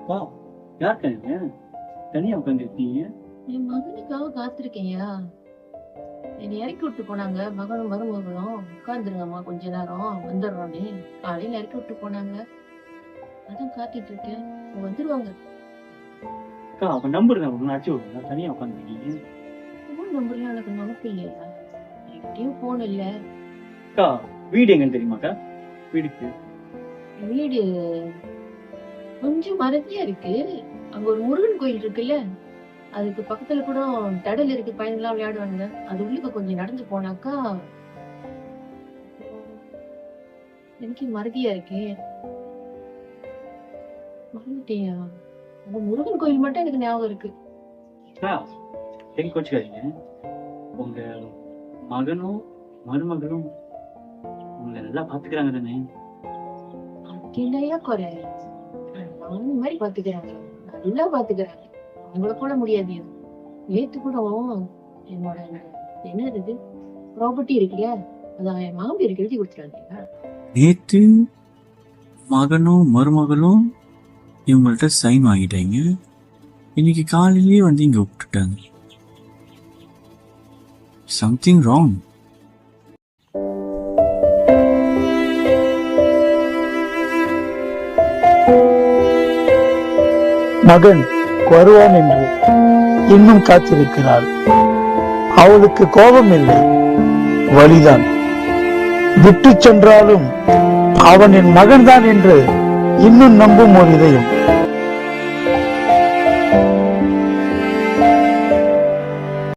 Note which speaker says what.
Speaker 1: வா, யார் நீங்க தனியா உட்காந்துருக்கீங்க?
Speaker 2: என் மகனுக்காக காத்திருக்கேன்யா. என்னை இறக்கி விட்டு போனாங்க. மகனும் மருமகளும் உட்காந்துருங்கம்மா கொஞ்ச நேரம் வந்துடுறோன்னு காலையில இறக்கி விட்டு போனாங்க. அதான் காத்துட்டு இருக்கேன். அவங்க வந்துருவாங்க.
Speaker 1: அக்கா, அவன் நம்பர் நான் ஒன்று அடிச்சு விடுங்க. தனியா உட்காந்துருக்கீங்க.
Speaker 2: ஃபோன் நம்பர்லாம் எனக்கு நினைப்பு இல்லையா? என்கிட்டயும் போன் இல்ல.
Speaker 1: அக்கா, வீடு எங்கன்னு தெரியுமாக்கா? வீடுக்கு
Speaker 2: வீடு கொஞ்சம் மறதியா இருக்கு. அங்க ஒரு முருகன் கோயில் இருக்குல்ல, அதுக்கு பக்கத்துல கூட தடல் இருக்கு. பையன்லாம் விளையாடுவாங்க. அது உள்ளுக்கு கொஞ்சம் நடந்து போனாக்கா எனக்கு மறதியா இருக்கு. மறந்துட்டியா? அந்த முருகன் கோயில் மட்டும் எனக்கு ஞாபகம் இருக்கு.
Speaker 1: அக்கா, எங்க கோச்சுக்காதீங்க. உங்க மகனும் மருமகளும் உங்களை நல்லா பாத்துக்கிறாங்க தானே?
Speaker 2: அதுக்கு என்னையா குறை? அவங்க மாதிரி பாத்துக்கிறாங்க, நல்லா பாத்துக்கிறாங்க. அவங்கள போல முடியாது. நேத்து கூட என்னோட என்னது ப்ராப்பர்ட்டி இருக்குல்ல, அதான் என் மாமியாருக்கு எழுதி கொடுத்துறாங்க.
Speaker 3: நேத்து மகனும் மருமகளும் இவங்கள்ட்ட சைன் வாங்கிட்டாங்க. இன்னைக்கு காலையிலேயே வந்து இங்க விட்டுட்டாங்க. Something wrong.
Speaker 4: மகன் வருவான் என்று இன்னும் காத்திருக்கிறாள். அவளுக்கு கோபம் இல்லை, வலிதான். விட்டு சென்றாலும் அவன் என் மகன்தான் என்று இன்னும் நம்பும் ஒரு இதயம்.